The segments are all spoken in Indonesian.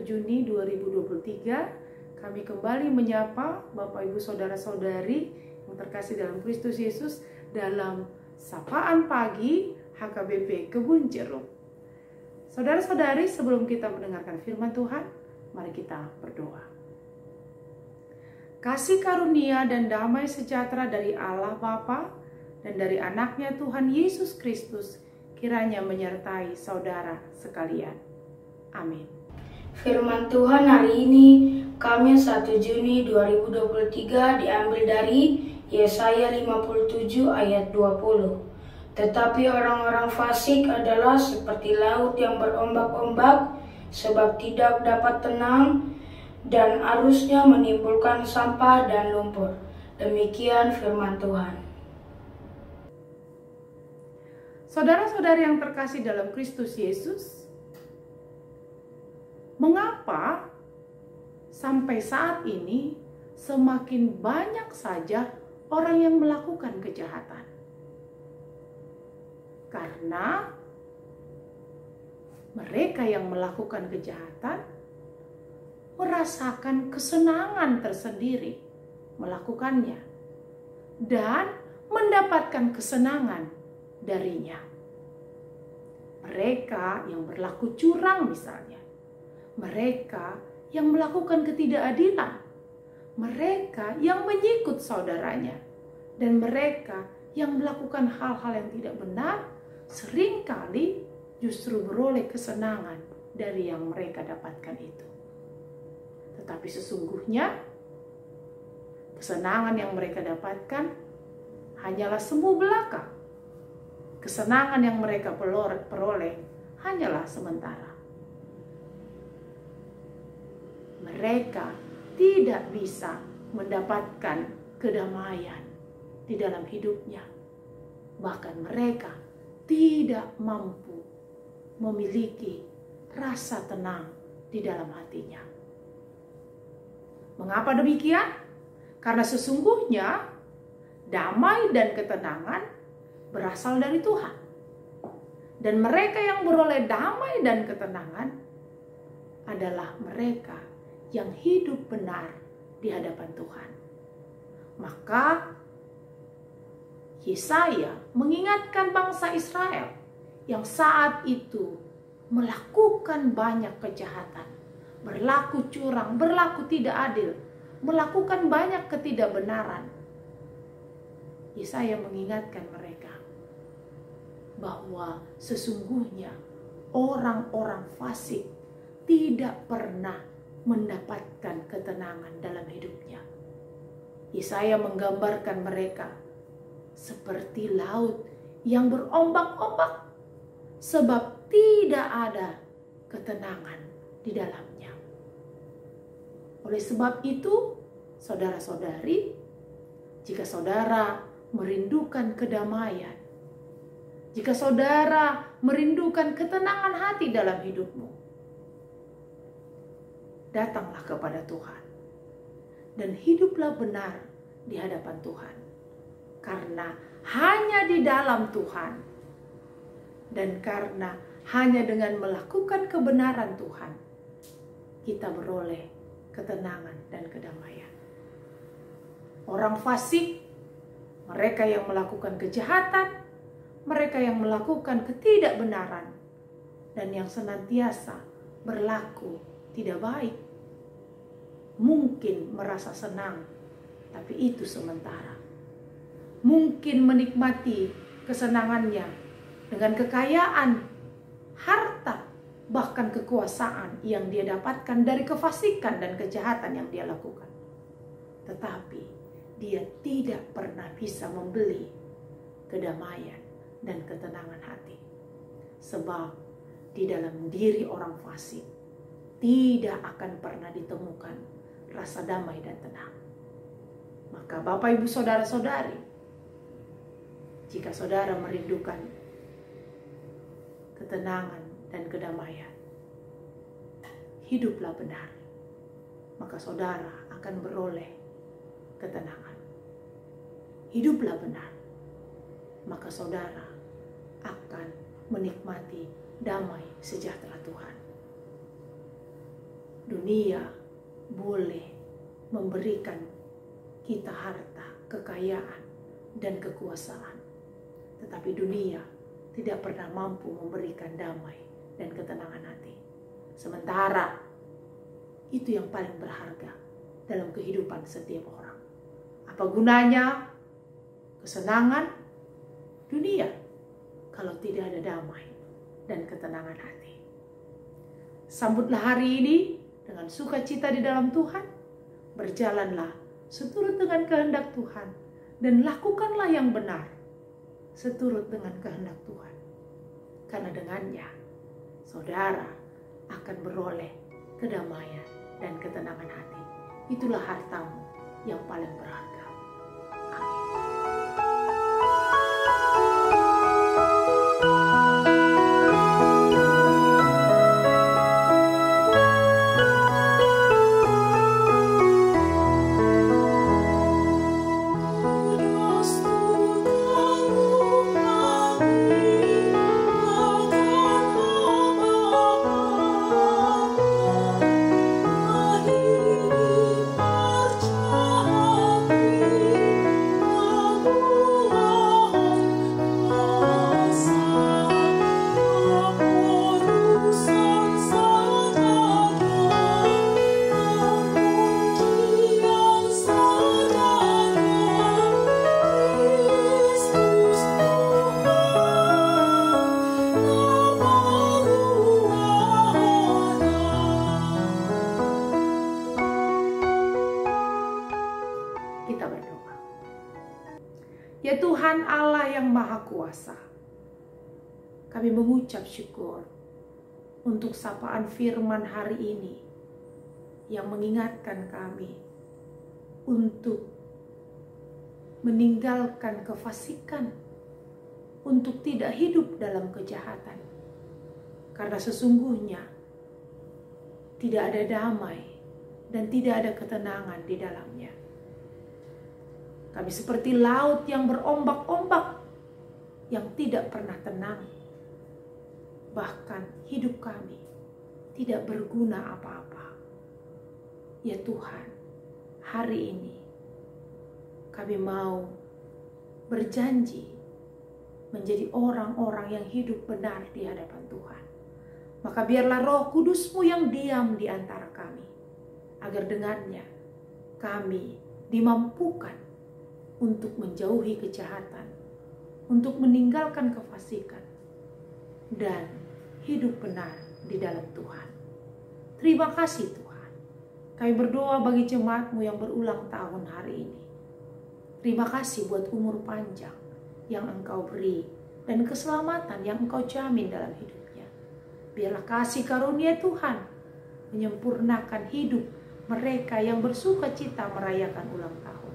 Juni 2023, kami kembali menyapa Bapak Ibu Saudara-saudari yang terkasih dalam Kristus Yesus dalam Sapaan Pagi HKBP Kebun Jeruk. Saudara-saudari, sebelum kita mendengarkan firman Tuhan, mari kita berdoa. Kasih karunia dan damai sejahtera dari Allah Bapa dan dari anaknya Tuhan Yesus Kristus kiranya menyertai saudara sekalian. Amin. Firman Tuhan hari ini, Kamis 1 Juni 2023 diambil dari Yesaya 57 ayat 20. Tetapi orang-orang fasik adalah seperti laut yang berombak-ombak, sebab tidak dapat tenang, dan arusnya menimbulkan sampah dan lumpur. Demikian firman Tuhan. Saudara-saudari yang terkasih dalam Kristus Yesus, mengapa sampai saat ini semakin banyak saja orang yang melakukan kejahatan? Karena mereka yang melakukan kejahatan merasakan kesenangan tersendiri melakukannya dan mendapatkan kesenangan darinya. Mereka yang berlaku curang misalnya, mereka yang melakukan ketidakadilan, mereka yang menyikut saudaranya, dan mereka yang melakukan hal-hal yang tidak benar, seringkali justru beroleh kesenangan dari yang mereka dapatkan itu. Tetapi sesungguhnya, kesenangan yang mereka dapatkan hanyalah semu belaka. Kesenangan yang mereka peroleh hanyalah sementara. Mereka tidak bisa mendapatkan kedamaian di dalam hidupnya. Bahkan mereka tidak mampu memiliki rasa tenang di dalam hatinya. Mengapa demikian? Karena sesungguhnya damai dan ketenangan berasal dari Tuhan. Dan mereka yang beroleh damai dan ketenangan adalah mereka yang hidup benar di hadapan Tuhan. Maka Yesaya mengingatkan bangsa Israel yang saat itu melakukan banyak kejahatan, berlaku curang, berlaku tidak adil, melakukan banyak ketidakbenaran. Yesaya mengingatkan mereka bahwa sesungguhnya orang-orang fasik tidak pernah mendapatkan ketenangan dalam hidupnya. Yesaya menggambarkan mereka seperti laut yang berombak-ombak, sebab tidak ada ketenangan di dalamnya. Oleh sebab itu, saudara-saudari, jika saudara merindukan kedamaian, jika saudara merindukan ketenangan hati dalam hidupmu, datanglah kepada Tuhan dan hiduplah benar di hadapan Tuhan. Karena hanya di dalam Tuhan dan karena hanya dengan melakukan kebenaran Tuhan, kita beroleh ketenangan dan kedamaian. Orang fasik, mereka yang melakukan kejahatan, mereka yang melakukan ketidakbenaran, dan yang senantiasa berlaku tidak baik, mungkin merasa senang, tapi itu sementara. Mungkin menikmati kesenangannya dengan kekayaan, harta, bahkan kekuasaan yang dia dapatkan dari kefasikan dan kejahatan yang dia lakukan. Tetapi dia tidak pernah bisa membeli kedamaian dan ketenangan hati. Sebab di dalam diri orang fasik tidak akan pernah ditemukan rasa damai dan tenang. Maka Bapak Ibu Saudara-saudari, jika saudara merindukan ketenangan dan kedamaian, hiduplah benar, maka saudara akan beroleh ketenangan. Hiduplah benar, maka saudara akan menikmati damai sejahtera Tuhan. dunia boleh memberikan kita harta, kekayaan, dan kekuasaan. Tetapi dunia tidak pernah mampu memberikan damai dan ketenangan hati. Sementara itu yang paling berharga dalam kehidupan setiap orang. Apa gunanya kesenangan dunia kalau tidak ada damai dan ketenangan hati? Sambutlah hari ini dengan sukacita di dalam Tuhan. Berjalanlah seturut dengan kehendak Tuhan dan lakukanlah yang benar seturut dengan kehendak Tuhan. Karena dengannya saudara akan beroleh kedamaian dan ketenangan hati. Itulah hartamu yang paling berharga. Amin. Kita berdoa. Ya Tuhan Allah yang Maha Kuasa, kami mengucap syukur untuk sapaan firman hari ini yang mengingatkan kami untuk meninggalkan kefasikan, untuk tidak hidup dalam kejahatan. Karena sesungguhnya tidak ada damai dan tidak ada ketenangan di dalamnya. Kami seperti laut yang berombak-ombak, yang tidak pernah tenang. Bahkan hidup kami tidak berguna apa-apa. Ya Tuhan, hari ini kami mau berjanji menjadi orang-orang yang hidup benar di hadapan Tuhan. Maka biarlah Roh Kudus-Mu yang diam di antara kami, agar dengannya kami dimampukan untuk menjauhi kejahatan, untuk meninggalkan kefasikan, dan hidup benar di dalam Tuhan. Terima kasih Tuhan. Kami berdoa bagi jemaat-Mu yang berulang tahun hari ini. Terima kasih buat umur panjang yang Engkau beri dan keselamatan yang Engkau jamin dalam hidupnya. Biarlah kasih karunia Tuhan menyempurnakan hidup mereka yang bersuka cita merayakan ulang tahun.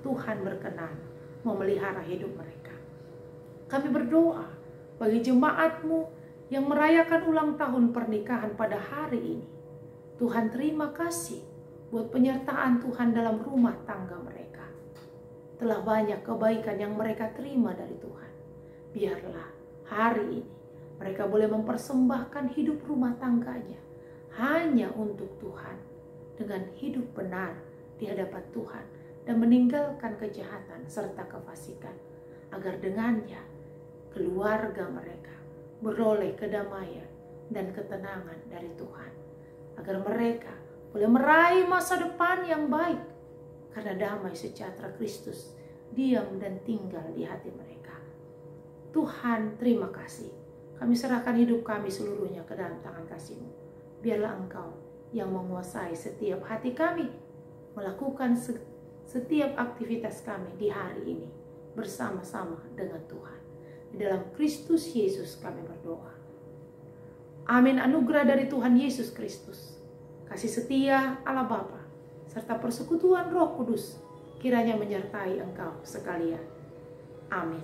Tuhan berkenan memelihara hidup mereka. Kami berdoa bagi jemaat-Mu yang merayakan ulang tahun pernikahan pada hari ini. Tuhan terima kasih buat penyertaan Tuhan dalam rumah tangga mereka. Telah banyak kebaikan yang mereka terima dari Tuhan. Biarlah hari ini mereka boleh mempersembahkan hidup rumah tangganya hanya untuk Tuhan, dengan hidup benar di hadapan Tuhan dan meninggalkan kejahatan serta kefasikan, agar dengannya keluarga mereka beroleh kedamaian dan ketenangan dari Tuhan, agar mereka boleh meraih masa depan yang baik karena damai sejahtera Kristus diam dan tinggal di hati mereka. Tuhan, terima kasih. Kami serahkan hidup kami seluruhnya ke dalam tangan kasih-Mu. Biarlah Engkau yang menguasai setiap hati kami, melakukan setiap aktivitas kami di hari ini bersama-sama dengan Tuhan. Di dalam Kristus Yesus kami berdoa. Amin. Anugerah dari Tuhan Yesus Kristus, kasih setia Allah Bapa, serta persekutuan Roh Kudus kiranya menyertai engkau sekalian. Amin.